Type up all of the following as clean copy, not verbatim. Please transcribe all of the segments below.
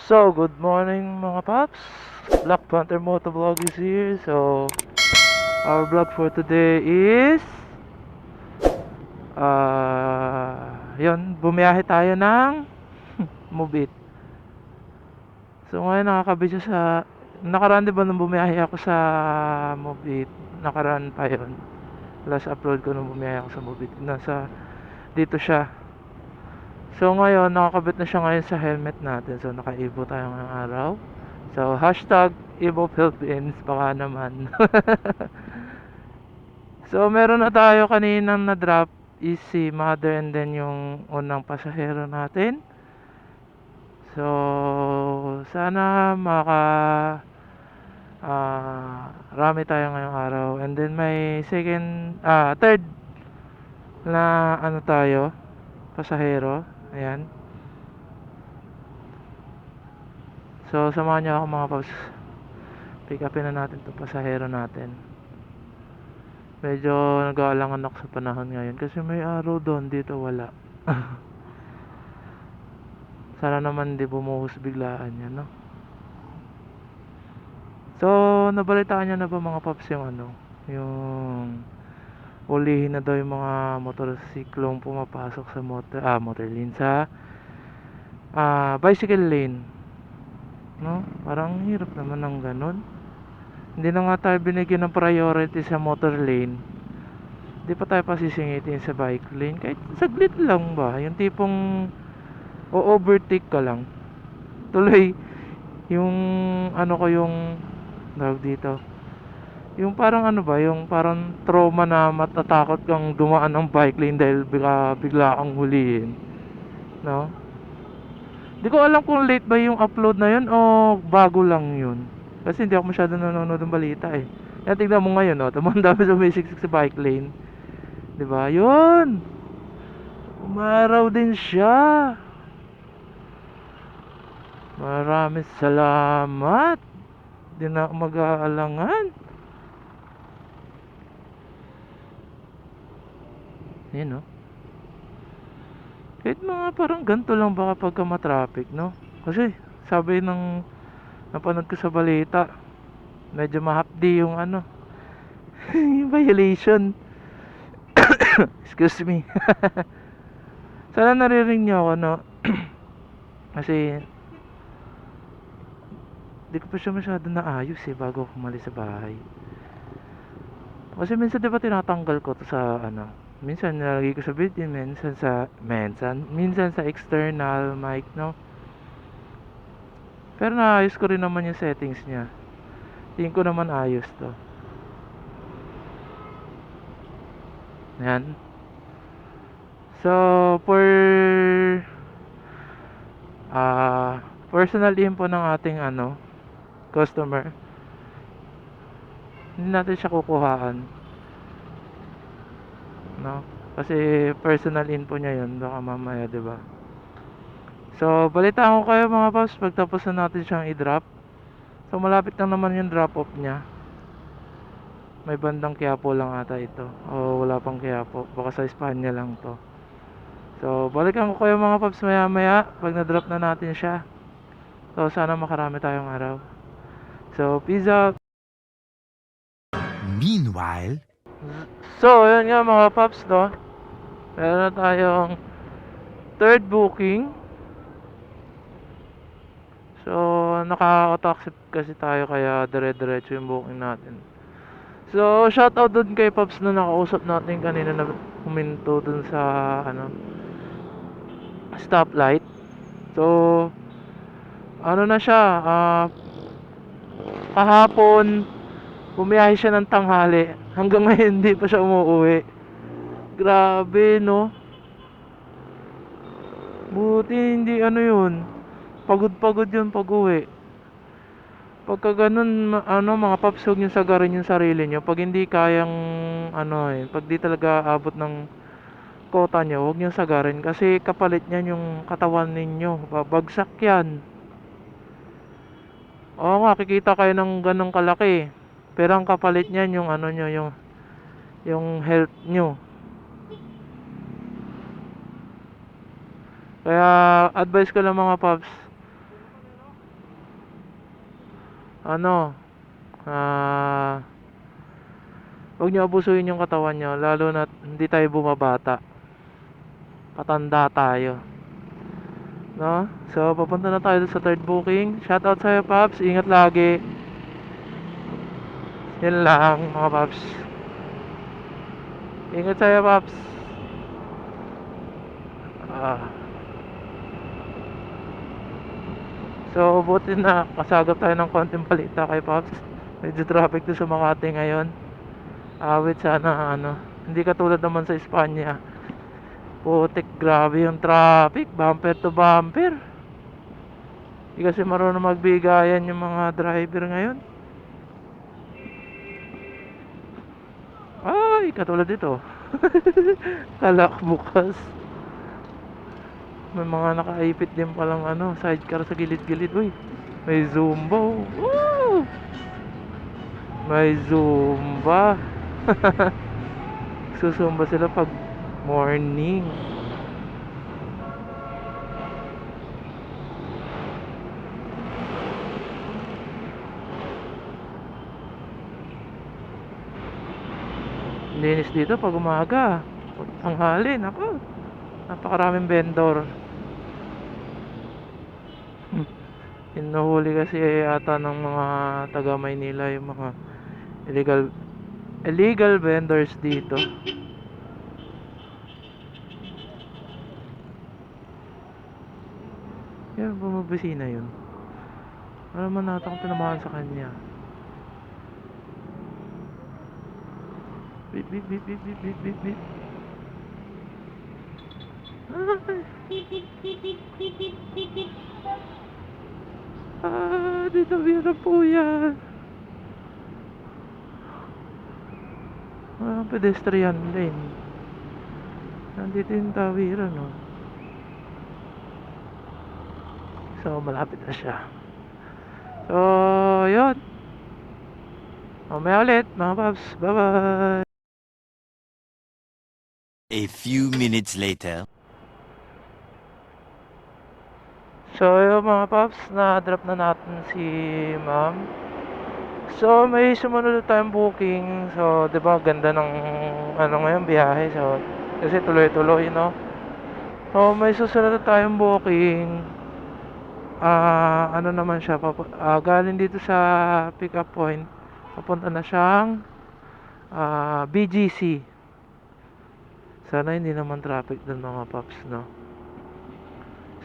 So, good morning mga paps. Black Panther Motovlog is here. So, our vlog for today is yun, bumiyahe tayo ng Mubit. So, ngayon nakakabidyo sa nakaraan, diba nung bumiyahe ako sa Mubit, nakaraan pa yun. Last upload ko nung bumiyahe ako sa Mubit, nasa dito siya. So ngayon, nakakabit na siya ngayon sa helmet natin. So naka-Evo tayo ngayong araw. So hashtag Evo Philippines, baka naman. So meron na tayo kaninang na-drop is si mother and then yung unang pasahero natin. So sana rami tayo ngayong araw. And then may third na ano tayo, pasahero. Ayan. So samahan niyo ako mga paps. Pick upin na natin itong pasahero natin. Medyo nag-aalangan ako sa panahon ngayon kasi may araw doon, dito wala. Sana naman di bumuhos biglaan yan, no? So nabalitaan niyo na ba mga paps yung yung ulihin na daw yung mga motorsiklong pumapasok sa motor lane sa bicycle lane, no? Parang hirap naman ng ganun. Hindi na nga tayo binigyan ng priority sa motor lane, di pa tayo pasisingitin sa bike lane. Kahit saglit lang ba, yung tipong o-overtake ka lang. Tuloy yung yung tawag dito, yung parang yung parang trauma na matatakot kang dumaan ng bike lane dahil bigla kang hulihin, no? Di ko alam kung late ba yung upload na yun o bago lang yun. Kasi hindi ako masyado nanonood ng balita eh. Yan, tignan mo ngayon, no? Dami sumisiksik sa bike lane. Diba? Yun! Umaraw din siya. Maraming salamat. Di na ako mag-aalangan. Yan, no? Kahit mga parang ganito lang ba kapag ma-traffic, no? Kasi sabi ng napanood ko sa balita, medyo mahapdi yung yung violation. Excuse me. Sana naririnig niyo ako, no? Kasi di ko pa siya masyado naayos bago ako umalis sa bahay. Kasi minsan diba tinatanggal ko to sa minsan nilagay ko sa video, minsan sa external mic, no? Pero naayos ko rin naman yung settings niya. Tingin ko naman ayos to. Yan. So for personal info ng ating customer, hindi natin siya kukuhaan, no? Kasi personal info niya yun, baka mamaya, diba? So balitaan ko kayo mga paps pagtapos na natin siyang i-drop. So malapit lang naman yung drop off niya. May bandang Quiapo lang ata ito, o wala pang Quiapo, baka sa Espanya lang to. So balikan ko kayo mga paps maya maya pag na-drop na natin siya. So sana makarami tayong araw. So peace out. Meanwhile, So yun nga mga paps, no? Meron na tayong third booking. So naka-auto-accept kasi tayo kaya dire-diretso yung booking natin. So shoutout dun kay Paps na nakausap natin kanina na huminto dun sa stoplight. So na siya, kahapon bumiyahe siya ng tanghali, hanggang ngayon hindi pa siya umuwi. Grabe, no? Buti hindi yun, pagod yun pag uwi. Pagka ganun mga paps, huwag nyo sagarin yung sarili nyo. Pag hindi kayang pag di talaga abot ng kota nyo, huwag nyo sagarin. Kasi kapalit nyan yung katawan ninyo, babagsak yan. Oo nga, kikita kayo ng ganong kalaki, pero ang kapalit nyan yung nyo, yung health nyo. Kaya advice ko lang mga paps, ano, ah, huwag niyo abusuhin yung katawan niyo, lalo na hindi tayo bumabata, patanda tayo, no? So papunta na tayo sa third booking. Shoutout sa'yo paps, ingat lagi. Yun lang mga paps, ingat sa'yo paps. ah so buti na kasagap tayo ng konting balita kay paps. Medyo traffic to sa Makati ngayon. Awit sana ano, hindi katulad naman sa Espanya. Putik, grabe yung traffic, bumper to bumper. Hindi kasi marunong magbigayan yung mga driver ngayon. Ay, katulad dito. Kalak bukas. May mga nakaipit din palang ano, sidecar sa gilid-gilid. Uy, may Zumba. Oh. Woo! May Zumba. Susumba sila pag morning. Linis dito pag umaga. Pag tanghali, nako. Napakaraming vendor. Hinuhuli kasi ata ng mga taga Maynila yung mga illegal illegal vendors dito. Yan, bumabisina yun. Ano man nata kung tinamaan sa kanya. Bip bip bip bip bip bip bip bip. Dito meron po yan. Pedestrian lane. Nandito yung tawiran, no? So, malapit na siya. So, yun. Mamaya ulit, mga paps. Bye-bye. A few minutes later. So, yun mga paps, na-drop na natin si ma'am. So, may sumunod na tayong booking. So, 'di ba, ganda ng ano ngayon biyahe. So, kasi tuloy-tuloy, no? So, may susunod na tayong booking. Ano naman siya, galing dito sa pick up point. Papunta na siyang BGC. Sana hindi naman traffic doon mga paps, no?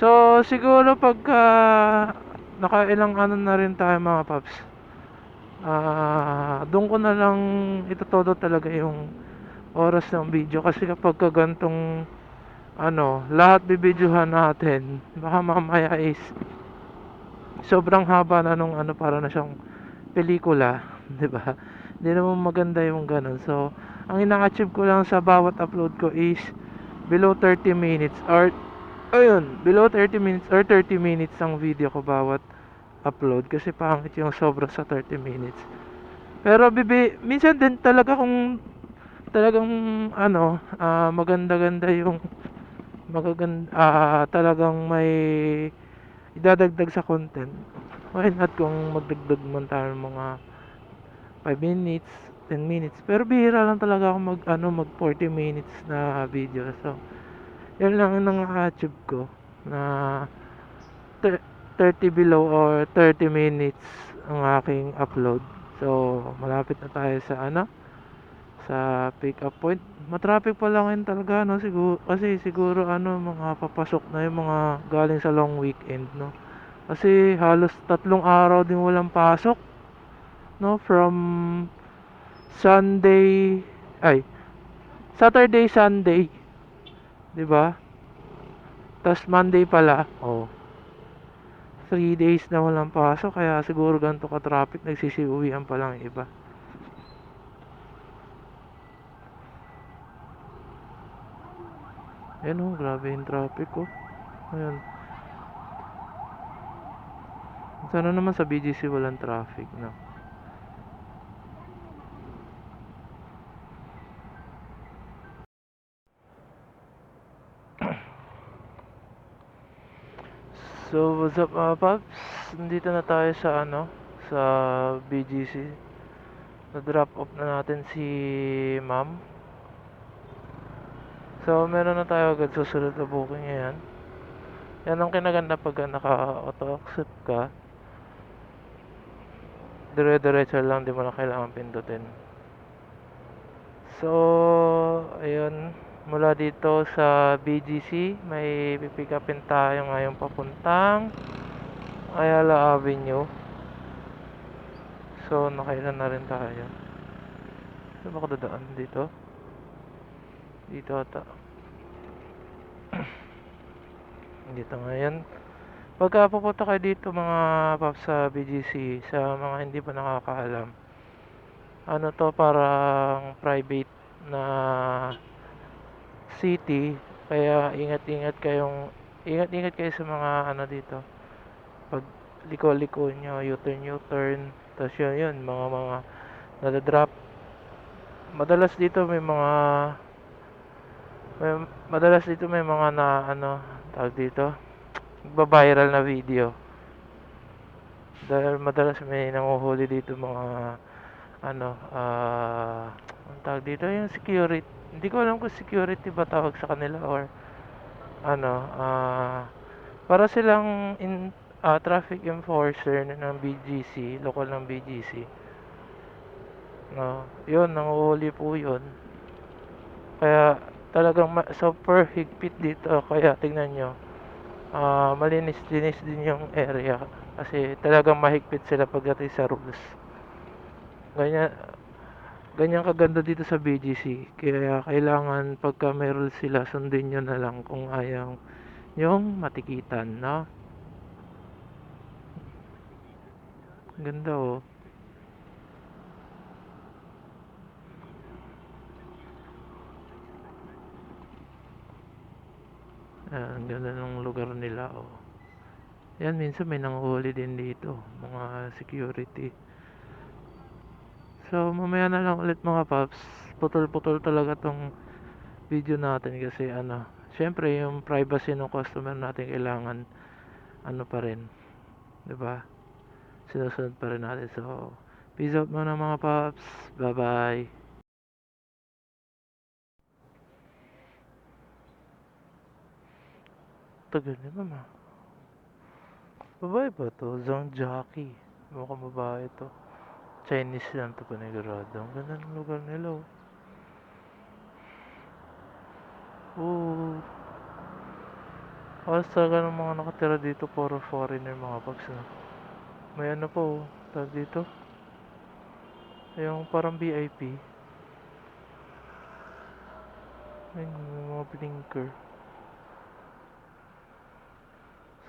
So, siguro pagka nakailang ano na rin tayo mga paps, doon ko na lang itutodo talaga yung oras ng video. Kasi kapag gantong ano, lahat bibidyohan natin, baka mamaya is sobrang haba na nung ano, para na siyang pelikula, 'di ba? Hindi naman maganda yung ganun. So, ang ina-achieve ko lang sa bawat upload ko is below 30 minutes or ayun, below 30 minutes or 30 minutes ang video ko bawat upload, kasi pangit yung sobra sa 30 minutes. Pero minsan din talaga kung talagang ano, maganda-ganda yung talagang may idadagdag sa content. Why not kung magdagdag man tayo ng mga 5 minutes, 10 minutes. Pero bihira lang talaga ako mag 40 minutes na video. So, yun lang ang naka-achieve ko na 30 below or 30 minutes ang aking upload. So, malapit na tayo sa ano, sa pick up point. Matraffic pa lang yun talaga, no? Siguro, kasi siguro ano, mga papasok na yung mga galing sa long weekend, no? Kasi halos 3 araw din walang pasok, no? From Sunday, ay, Saturday, Sunday, 'di ba? Tas Monday pala, oh. 3 days na walang pasok, kaya siguro ganito ka traffic, nagsisiuwian pa lang iba. Ayan, oh, grabe yung traffic, oh. Ayan. Sana naman sa BGC walang traffic, no? So, what's up mga paps? Nandito na tayo sa sa BGC. Na-drop off na natin si ma'am. So, meron na tayo agad susunod na booking ngayon. Yan ang kinaganda pag naka-auto accept ka. Dire-diretso lang, di mo na kailangan pindutin. So, ayun. Mula dito sa BGC, may pipick upin tayo ngayong papuntang Ayala Avenue. So, nakailan na rin tayo. Saan ba ako dadaan? Dito? Dito ata. Dito ngayon. Pagka pupunta kayo dito mga paps sa BGC, sa mga hindi pa nakakaalam, ano to, parang private na city. Kaya ingat-ingat kayo sa mga dito. Pag liko-liko nyo, U-turn. Tapos yun, mga nadadrop. Madalas dito madalas dito may mga na tawag dito, nagba-viral na video. Dahil madalas may nanguhuli dito mga ang tawag dito, yung security. Hindi ko alam kung security ba tawag sa kanila or ano, para silang traffic enforcer ng BGC, local ng BGC. No, yun, nanguhuli po yun. Kaya talagang super higpit dito. Kaya tingnan nyo, malinis-linis din yung area. Kasi talagang mahigpit sila pagdating sa rules. Ganyan, ganyan kaganda dito sa BGC. Kaya kailangan pagka may rules sila, sundin nyo na lang kung ayaw yung matikitan, no? Ganda oh. Ang ganda ng lugar nila oh. Yan, minsan may nanguhuli din dito, mga security. So, mamaya na lang ulit mga paps. Putol-putol talaga tong video natin kasi syempre yung privacy ng customer natin kailangan pa rin, 'di ba? Sinusunod pa rin natin. So, peace out muna mga paps. Bye-bye. Tagal na naman. Babae ba to? Zhang Jackie. Mukhang babae to. Chinese lang to panigurado. Ang ganda ng lugar nila oh. Oh. Halos talaga ng mga nakatira dito puro foreigner mga paps na. May po, tag dito. Yung parang VIP. May mga blinker.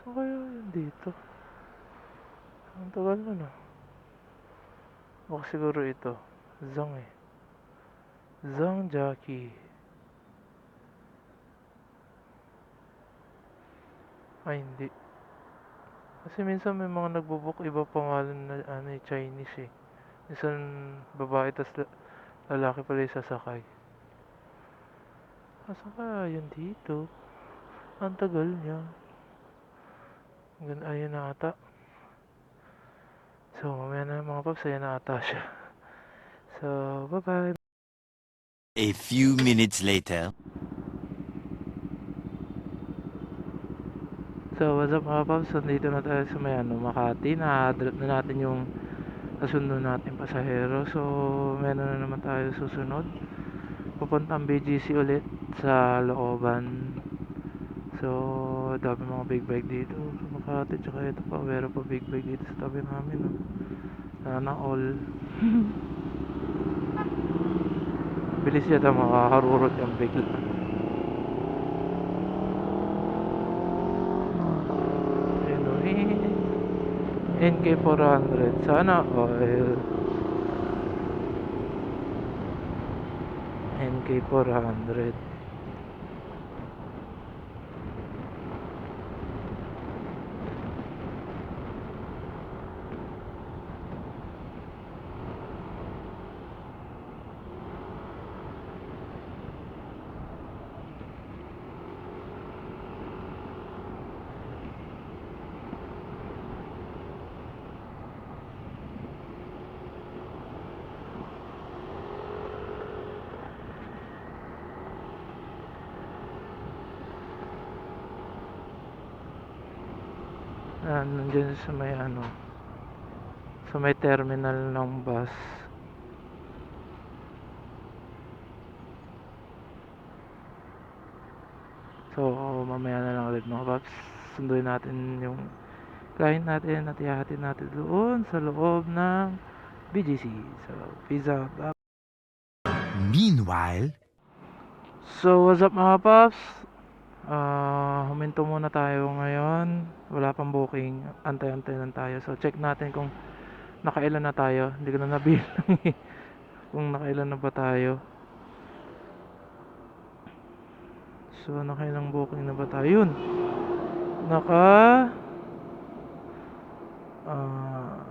Saan kaya yun dito? Ang tagal na na. Baka siguro ito. Zhang eh. Zhang Jackie. Ay hindi. Kasi minsan may mga nagbo-book iba pangalan na Chinese eh. Minsan babae tas lalaki pala yung sasakay. Asa kaya yun dito? Ang tagal niya. Ayun na ata. So mamaya na mga paps, ayun na ata siya. So bye bye. A few minutes later. So what's up mga paps, nandito na tayo sa may Makati. Na-drop na natin yung kasundo natin pasahero. So meron na naman tayo susunod. Papuntang BGC ulit sa looban. So dami mga big bike dito sa Makati. Tsaka ito pa, meron pa big bike dito sa tabi namin oh. Sana all. Bilis yata makakarurot yung bigla. NK400 sana oil. NK400. Nandiyan sa may ano, sa may terminal ng bus. So, mamaya na lang ulit mga paps. Sunduin natin yung client natin at ihahatid natin doon sa loob ng BGC. So, peace out. Bye. Meanwhile, So, what's up mga paps? Huminto muna tayo ngayon. Wala pang booking. Antay-antay lang tayo. So, check natin kung nakailan na tayo. Hindi ko na nabilang eh. Kung nakailan na ba tayo. So, nakailang booking na ba tayo? Yun. Naka... ah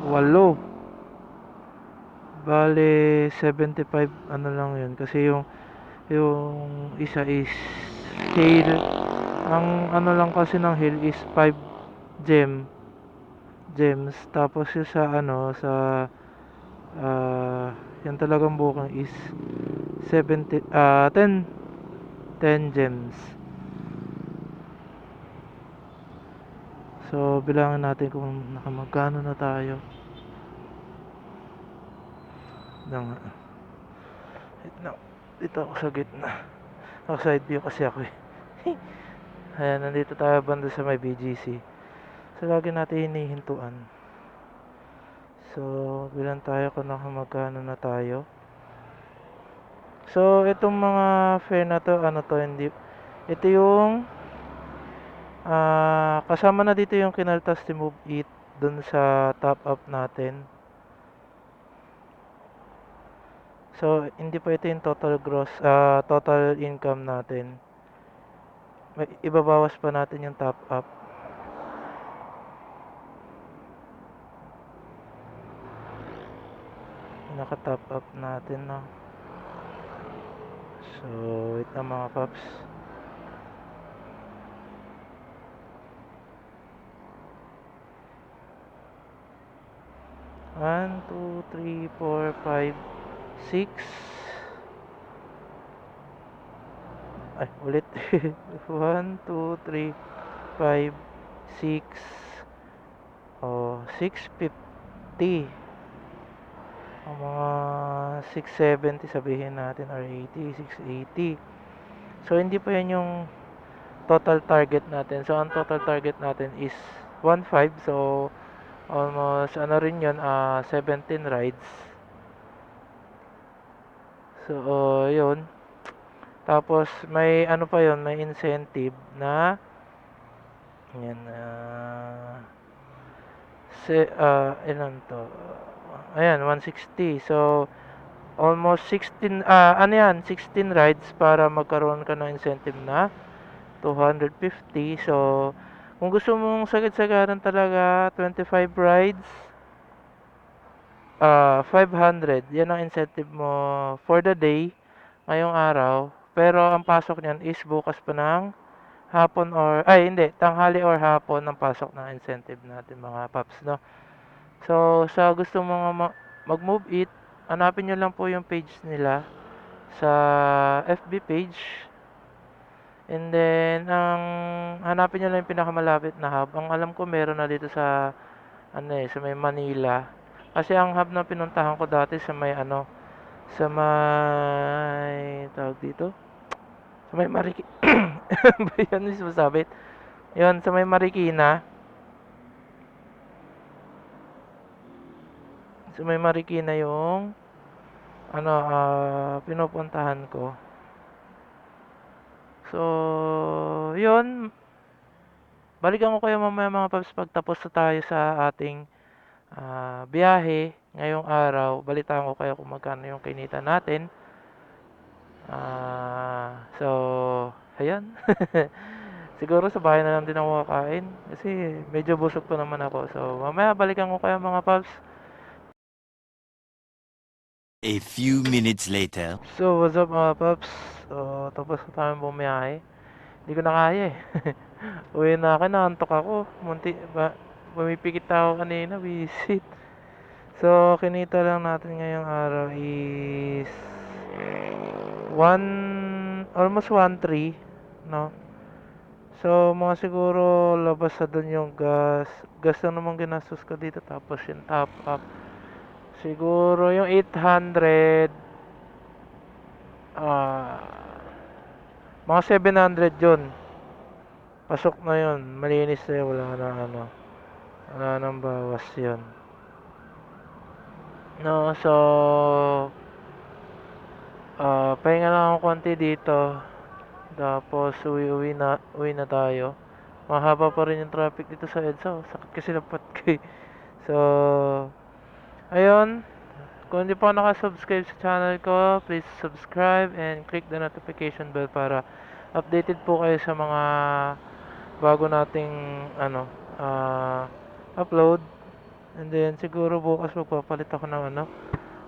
8. Bale, 75 ano lang yun. Kasi yung isa is hail. Ang ano lang kasi ng hail is 5 gems. Tapos yung sa ano, sa yan talagang booking is 10 gems. So, bilangin natin kung nakamagkano na tayo. Dito ako sa gitna. Ako side view kasi ako eh. Ayan, nandito tayo banda sa may BGC. So, lagi natin hinihintuan. So, bilang tayo kung nakamagkano na tayo. So, itong mga fare na to, ano to, hindi. Ito yung kasama na dito yung kinaltas ni Move It dun sa top up natin. So, hindi pa ito yung total gross, total income natin. May ibabawas pa natin yung top up. Naka-top up natin na. So, wait na mga paps. One, two, three, four, five, 6. Ay, ulit. 1, 2, 3, 5, 6. Oh, 650. Ang mga 670 sabihin natin or 80, 680. So, hindi pa yan yung total target natin. So, ang total target natin is 1.5. So, almost ano rin yun, 17 rides. So, yun. Tapos, may ano pa yun, may incentive na yan, ilan to? Ayan, 160. So, almost 16, ano yan, 16 rides para magkaroon ka ng incentive na 250. So, kung gusto mong sagad-sagaran talaga, 25 rides, 500. Yan ang incentive mo for the day, ngayong araw. Pero ang pasok niyan is bukas pa ng hapon or, ay hindi, tanghali or hapon ang pasok ng incentive natin mga paps, no? So, sa gusto mga mag-move it, hanapin nyo lang po yung page nila sa FB page. And then, hanapin nyo lang yung pinakamalapit na hub. Ang alam ko meron na dito sa, sa may Manila. Kasi ang hub na pinuntahan ko dati sa may, sa may, tawag dito? Sa may Marikina. Ba yan yung masabit? Yun, sa may Marikina. Sa may Marikina yung, pinupuntahan ko. So, yun. Balikan ko kayo mamaya mga paps pagtapos na tayo sa ating biyahe ngayong araw. Balitaan ko kayo kung magkano yung kinita natin. So, ayan. Siguro sa bahay na lang din ako kakain kasi medyo busog pa naman ako. So, mamaya balikan ko kayo mga paps. a few minutes later. So, what's up mga paps? So, tapos na tayo bumiyahe. Hindi ko na kaya eh. Uwi na ako, naantok ako. Pumipikit ako kanina, visit. So, kinita lang natin ngayong araw is almost 1.3, no? So, mga siguro labas sa dun yung gas. Gas lang naman ginastos ko dito. Tapos yung top up. Siguro yung 800. Ah, mga 700 yun. Pasok na yun. Malinis na yun. Wala na ano. Wala nang bawas yun. No, so pahinga lang ako konti dito. Tapos uwi na tayo. Mahaba pa rin yung traffic dito sa EDSA. Sakit kasi ng pat ko eh. So, ayun. Kung hindi pa nakasubscribe sa channel ko, please subscribe and click the notification bell para updated po kayo sa mga bago nating ano, upload. And then siguro bukas magpapalit ako ng ano,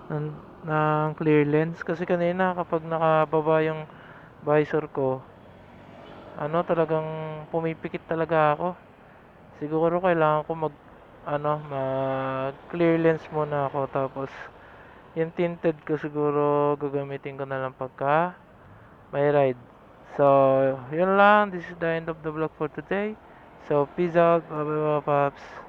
ng, ng clear lens kasi kanina kapag nakababa yung visor ko, ano talagang pumipikit talaga ako. Siguro kailangan ko mag clear lens muna ako tapos yung tinted ko siguro gagamitin ko na lang pagka may ride. So, yun lang. This is the end of the vlog for today. So, peace out. Bye bye, paps.